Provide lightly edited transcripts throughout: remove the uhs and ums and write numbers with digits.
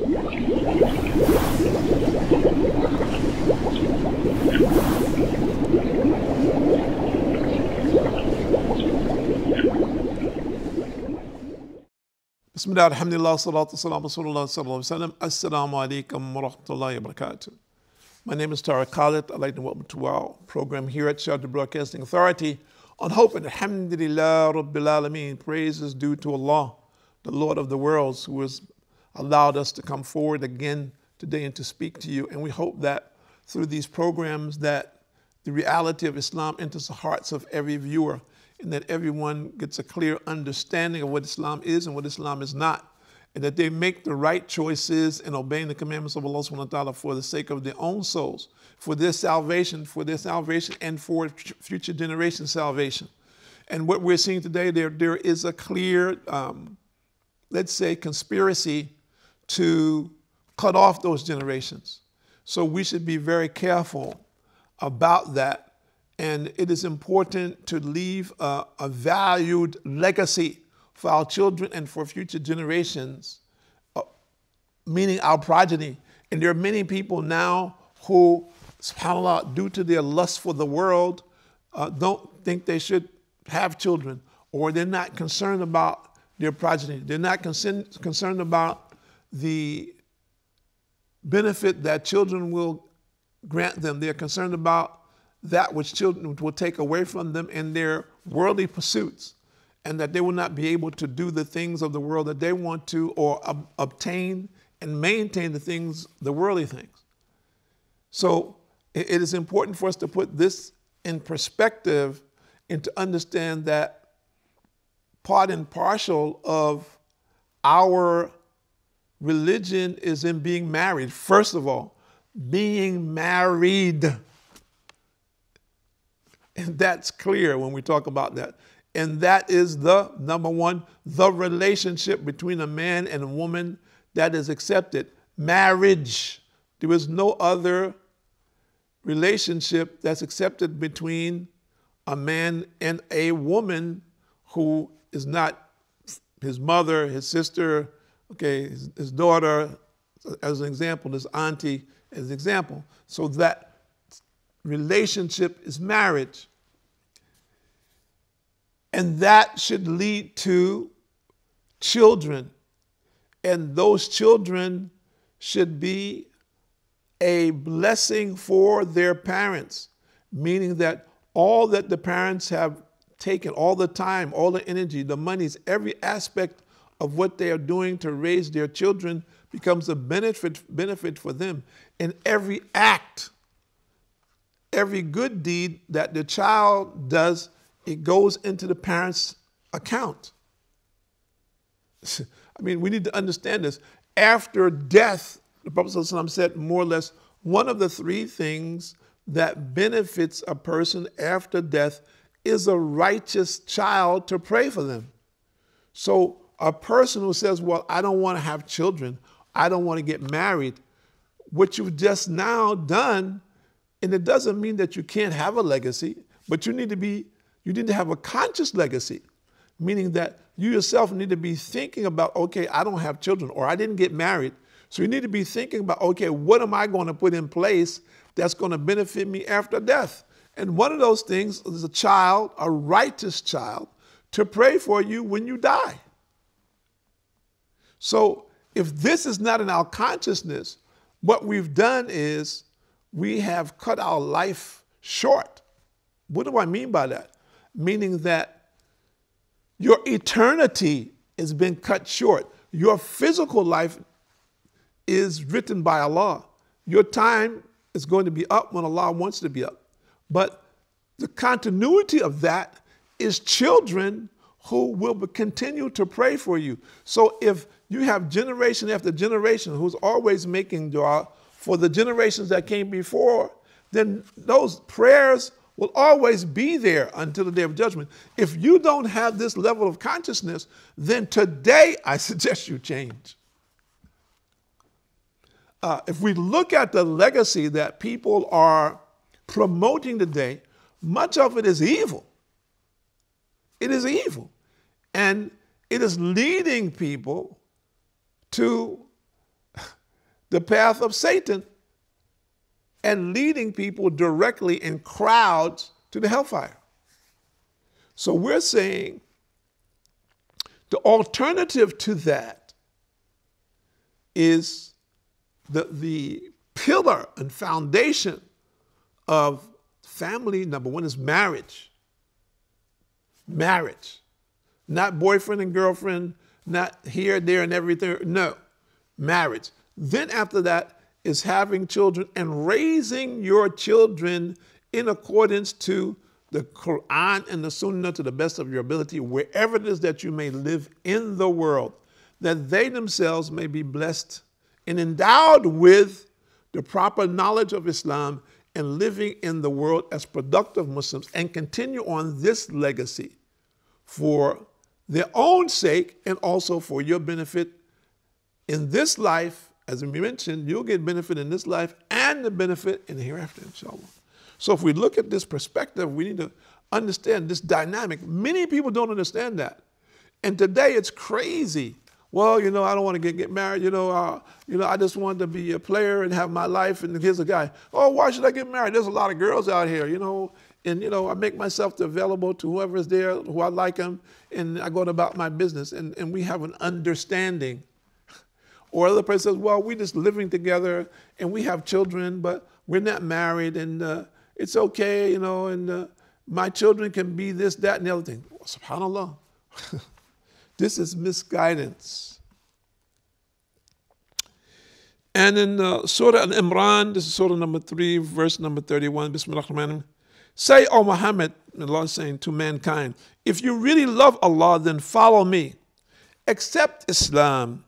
Bismillah, alhamdulillah, salatu salam, rasulullah sallallahu alaihi wasallam. Assalamu alaikum wa rahmatullahi wa barakatuh. My name is Tariq Khalid. I'd like to welcome to our program here at Sharjah Broadcasting Authority on Hope and Alhamdulillah Rabbil Alameen. Praise is due to Allah, the Lord of the worlds, who has allowed us to come forward again today and to speak to you. And we hope that through these programs that the reality of Islam enters the hearts of every viewer, and that everyone gets a clear understanding of what Islam is and what Islam is not, and that they make the right choices in obeying the commandments of Allah subhanahu wa ta'ala for the sake of their own souls, for their salvation, and for future generations' salvation. And what we're seeing today, there is a clear, let's say, conspiracy to cut off those generations. So we should be very careful about that. And it is important to leave a valued legacy for our children and for future generations, meaning our progeny. And there are many people now who, subhanAllah, due to their lust for the world, don't think they should have children, or they're not concerned about their progeny. They're not concerned about the benefit that children will grant them. They're concerned about that which children will take away from them in their worldly pursuits, and that they will not be able to do the things of the world that they want to, or obtain and maintain the things, the worldly things. So it is important for us to put this in perspective and to understand that part and parcel of our religion is in being married. First of all, being married. And that's clear when we talk about that. And that is the, number one, the relationship between a man and a woman that is accepted. Marriage. There is no other relationship that's accepted between a man and a woman who is not his mother, his sister, okay, his daughter, as an example, his auntie as an example. So that relationship is marriage. And that should lead to children. And those children should be a blessing for their parents, meaning that all that the parents have taken, all the time, all the energy, the monies, every aspect of what they are doing to raise their children becomes a benefit for them. And every act, every good deed that the child does, it goes into the parents' account. I mean, we need to understand this. After death, the Prophet ﷺ said more or less, one of the three things that benefits a person after death is a righteous child to pray for them. So a person who says, well, I don't want to have children, I don't want to get married, what you've just now done, and it doesn't mean that you can't have a legacy, but you need to have a conscious legacy, meaning that you yourself need to be thinking about, okay, I don't have children, or I didn't get married. So you need to be thinking about, okay, what am I going to put in place that's going to benefit me after death? And one of those things is a child, a righteous child, to pray for you when you die. So if this is not in our consciousness, what we've done is we have cut our life short. What do I mean by that? Meaning that your eternity has been cut short. Your physical life is written by Allah. Your time is going to be up when Allah wants to be up. But the continuity of that is children who will continue to pray for you. So if you have generation after generation who's always making dua for the generations that came before, then those prayers will always be there until the day of judgment. If you don't have this level of consciousness, then today I suggest you change. If we look at the legacy that people are promoting today, much of it is evil. It is evil. And it is leading people to the path of Satan and leading people directly in crowds to the hellfire. So we're saying the alternative to that is the pillar and foundation of family. Number one is marriage. Marriage. Not boyfriend and girlfriend, not here, there, and everything. No, marriage. Then after that is having children and raising your children in accordance to the Quran and the Sunnah to the best of your ability, wherever it is that you may live in the world, that they themselves may be blessed and endowed with the proper knowledge of Islam and living in the world as productive Muslims and continue on this legacy for their own sake and also for your benefit in this life. As we mentioned, you'll get benefit in this life and the benefit in the hereafter, inshallah. So if we look at this perspective, we need to understand this dynamic. Many people don't understand that. And today it's crazy. Well, I don't want to get married. I just want to be a player and have my life. And here's a guy. Oh, why should I get married? There's a lot of girls out here, And, I make myself available to whoever is there, who I like them, and I go about my business. And we have an understanding. Or other person says, well, we're just living together and we have children, but we're not married and it's okay, and my children can be this, that, and the other thing. Well, SubhanAllah. This is misguidance. And in Surah Al-Imran, this is Surah number 3, verse number 31, Bismillah ar-Rahman. Say, O Muhammad, Allah is saying to mankind, if you really love Allah, then follow me. Accept Islam.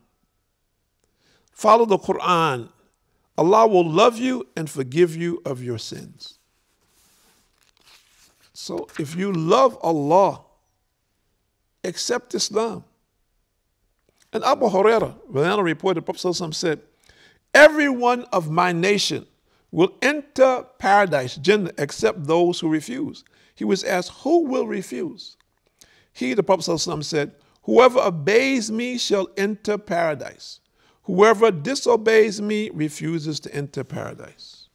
Follow the Quran. Allah will love you and forgive you of your sins. So if you love Allah, accept Islam. And Abu Hurairah, reported, Prophet ﷺ said, everyone of my nation will enter paradise, Jannah, except those who refuse. He was asked, who will refuse? He, the Prophet ﷺ said, whoever obeys me shall enter paradise. Whoever disobeys me refuses to enter paradise.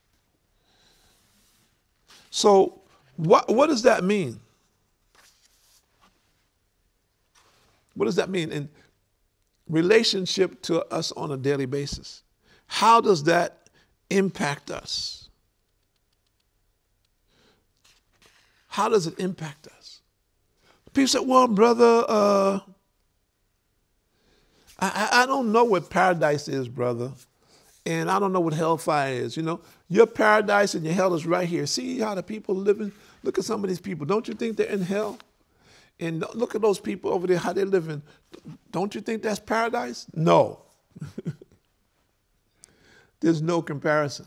So what does that mean? What does that mean in relationship to us on a daily basis? How does that impact us? How does it impact us? People say, well, brother, I don't know what paradise is, brother. And I don't know what hellfire is. Your paradise and your hell is right here. See how the people are living? Look at some of these people. Don't you think they're in hell? And look at those people over there, how they're living. Don't you think that's paradise? No. There's no comparison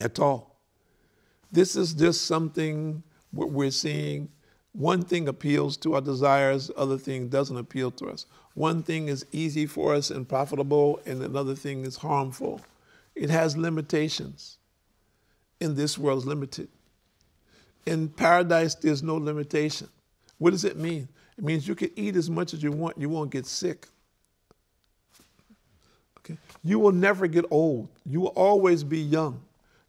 at all. This is just something what we're seeing. One thing appeals to our desires, other thing doesn't appeal to us. One thing is easy for us and profitable, and another thing is harmful. It has limitations. In this world is limited. In paradise, there's no limitation. What does it mean? It means you can eat as much as you want. You won't get sick. Okay? You will never get old. You will always be young.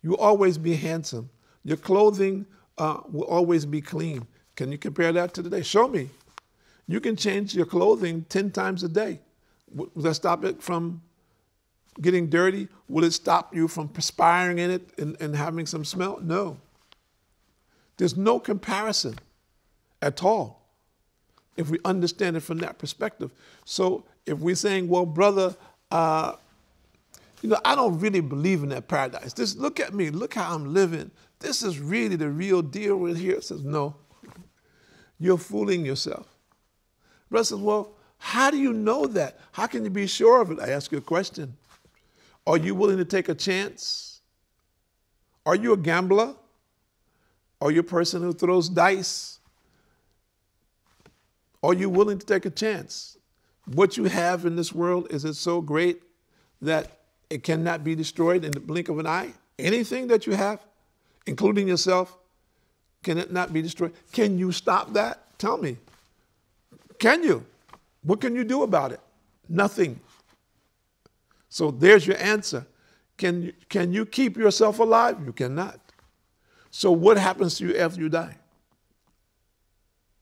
You will always be handsome. Your clothing will always be clean. Can you compare that to today? Show me. You can change your clothing 10 times a day. Will that stop it from getting dirty? Will it stop you from perspiring in it and having some smell? No. There's no comparison at all if we understand it from that perspective. So if we're saying, well, brother, I don't really believe in that paradise. Just look at me. Look how I'm living. This is really the real deal right here. It says, no, you're fooling yourself. Brother says, well, how do you know that? How can you be sure of it? I ask you a question. Are you willing to take a chance? Are you a gambler? Are you a person who throws dice? Are you willing to take a chance? What you have in this world, is it so great that it cannot be destroyed in the blink of an eye? Anything that you have, including yourself, can it not be destroyed? Can you stop that? Tell me. Can you? What can you do about it? Nothing. So there's your answer. Can you keep yourself alive? You cannot. So what happens to you after you die?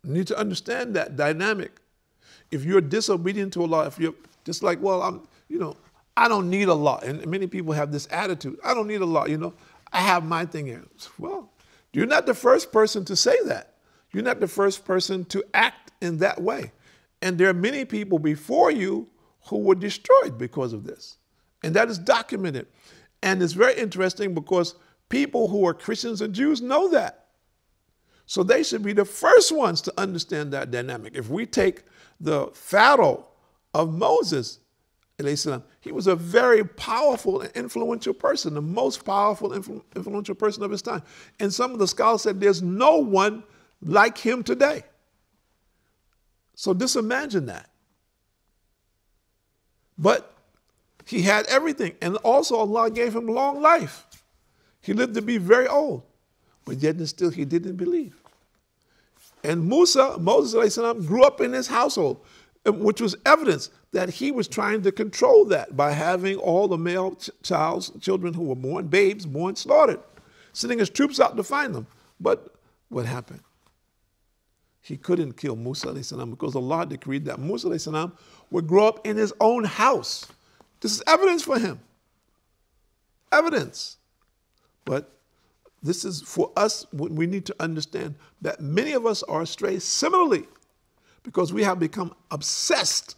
You need to understand that dynamic. If you're disobedient to Allah, if you're just like, well, I don't need Allah. And many people have this attitude. I don't need Allah, I have my thing here. Well, you're not the first person to say that. You're not the first person to act in that way. And there are many people before you who were destroyed because of this. And that is documented. And it's very interesting because people who are Christians and Jews know that. So they should be the first ones to understand that dynamic. If we take the Pharaoh of Moses, he was a very powerful and influential person, the most powerful, influential person of his time. And some of the scholars said there's no one like him today. So just imagine that. But he had everything. And also Allah gave him long life. He lived to be very old. But yet and still he didn't believe. And Moses grew up in his household, which was evidence that he was trying to control that by having all the male children who were born, babes born, slaughtered, sending his troops out to find them. But what happened? He couldn't kill Musa because Allah decreed that Musa would grow up in his own house. This is evidence for him. Evidence. But this is for us, we need to understand that many of us are astray similarly because we have become obsessed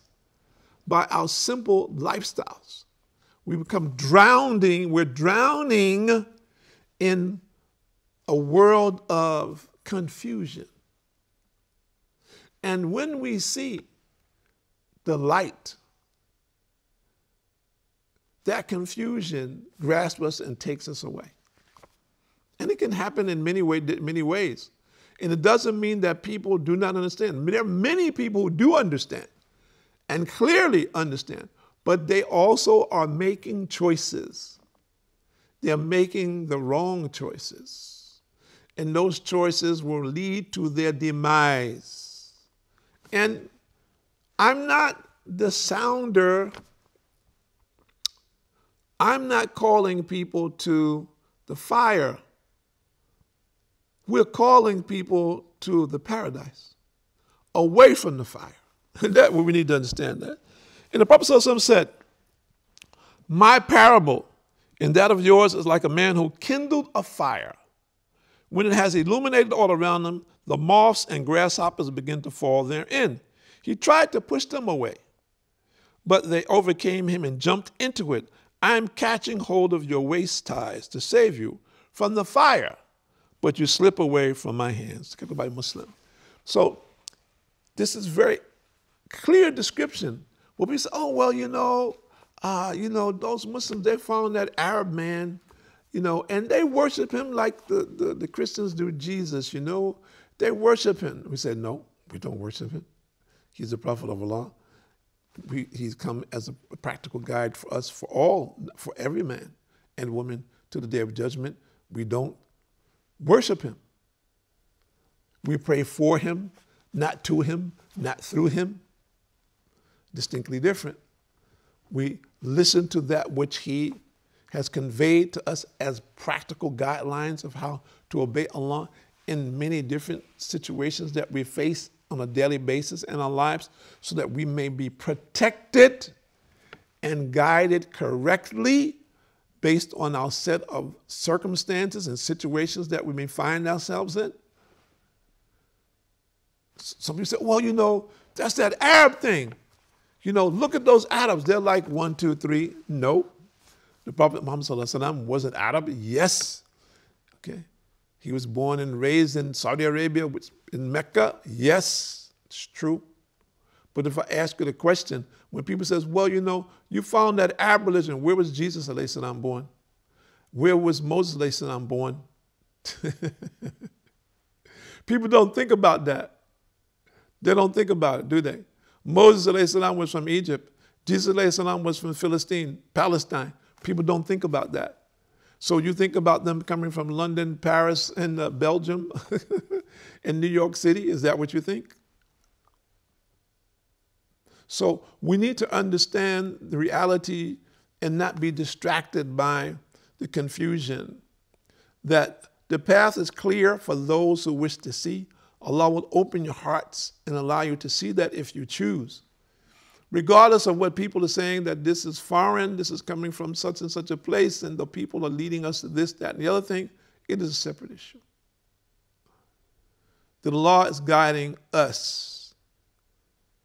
by our simple lifestyles. We become drowning, we're drowning in a world of confusion. And when we see the light, that confusion grasps us and takes us away. And it can happen in many ways. And it doesn't mean that people do not understand. There are many people who do understand and clearly understand, but they also are making choices. They're making the wrong choices. And those choices will lead to their demise. And I'm not the sounder. I'm not calling people to the fire. We're calling people to the paradise, away from the fire. And that's what we need to understand that. And the Prophet ﷺ said, my parable and that of yours is like a man who kindled a fire. When it has illuminated all around him, the moths and grasshoppers begin to fall therein. He tried to push them away, but they overcame him and jumped into it. I am catching hold of your waist ties to save you from the fire, but you slip away from my hands. By Muslim. So this is very clear description. Well, people say, oh, well, those Muslims, they found that Arab man, and they worship him like the Christians do Jesus, They worship him. We said, no, we don't worship him. He's the prophet of Allah. He's come as a practical guide for us, for every man and woman to the day of judgment. We don't worship him. We pray for him, not to him, not through him. Distinctly different. We listen to that which he has conveyed to us as practical guidelines of how to obey Allah in many different situations that we face on a daily basis in our lives, so that we may be protected and guided correctly based on our set of circumstances and situations that we may find ourselves in. Some people say, well, that's that Arab thing. Look at those Arabs. They're like 1, 2, 3. No. The Prophet Muhammad ﷺ was an Arab. Yes. Okay. He was born and raised in Saudi Arabia, in Mecca. Yes, it's true. But if I ask you the question, when people say, well, you found that Arab religion, where was Jesus ﷺ born? Where was Moses ﷺ born? People don't think about that. They don't think about it, do they? Moses ﷺ was from Egypt. Jesus ﷺ was from Philistine, Palestine. People don't think about that. So you think about them coming from London, Paris, and Belgium, and New York City. Is that what you think? So we need to understand the reality and not be distracted by the confusion. That the path is clear for those who wish to see. Allah will open your hearts and allow you to see that if you choose. Regardless of what people are saying, that this is foreign, this is coming from such and such a place, and the people are leading us to this, that, and the other thing, it is a separate issue. The law is guiding us.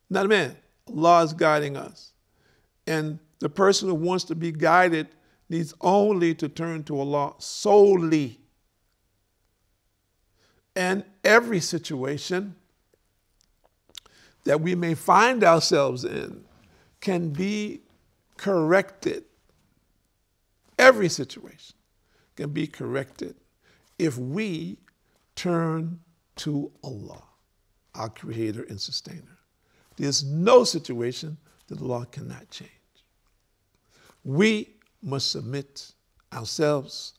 Not a man. Allah is guiding us. And the person who wants to be guided needs only to turn to Allah solely. And every situation that we may find ourselves in can be corrected. Every situation can be corrected if we turn to Allah, our Creator and Sustainer. There's no situation that Allah cannot change. We must submit ourselves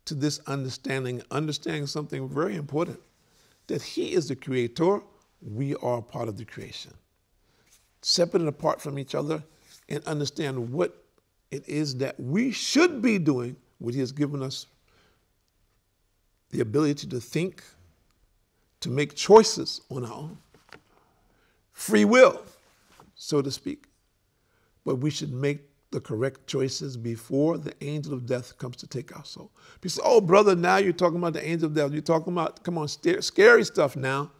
to this understanding something very important, that He is the Creator, we are part of the creation. Separate and apart from each other, and understand what it is that we should be doing, what He has given us the ability to think, to make choices on our own. Free will, so to speak. But we should make the correct choices before the angel of death comes to take our soul. People say, oh, brother, now you're talking about the angel of death. You're talking about, come on, scary stuff now.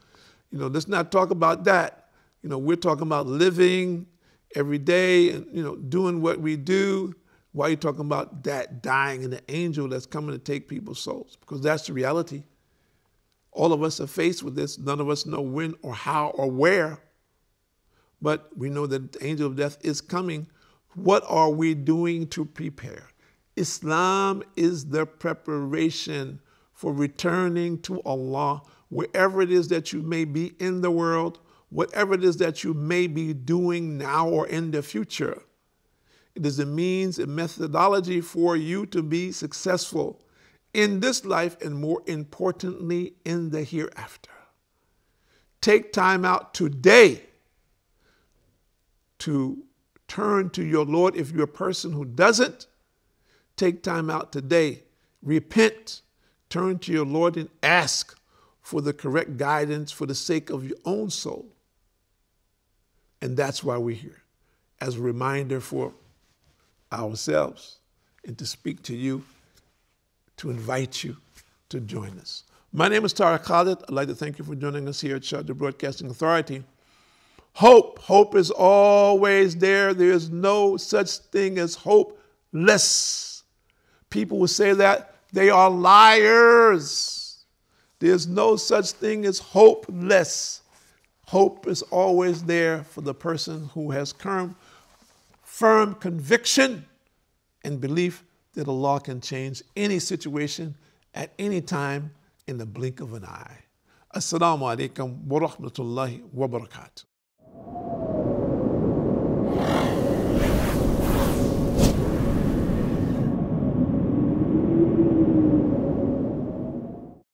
Let's not talk about that. We're talking about living every day and, doing what we do. Why are you talking about that dying and the angel that's coming to take people's souls? Because that's the reality. All of us are faced with this. None of us know when or how or where. But we know that the angel of death is coming. What are we doing to prepare? Islam is the preparation for returning to Allah wherever it is that you may be in the world, whatever it is that you may be doing now or in the future. It is a means and methodology for you to be successful in this life and, more importantly, in the hereafter. Take time out today to turn to your Lord. If you're a person who doesn't, take time out today. Repent. Turn to your Lord and ask for the correct guidance for the sake of your own soul. And that's why we're here, as a reminder for ourselves and to speak to you, to invite you to join us. My name is Tariq Khalid. I'd like to thank you for joining us here at Sharjah Broadcasting Authority. Hope is always there. There is no such thing as hopeless. People will say that. They are liars. There's no such thing as hopeless. Hope is always there for the person who has firm conviction and belief that Allah can change any situation at any time in the blink of an eye. Assalamu alaikum wa rahmatullahi wa barakatuh.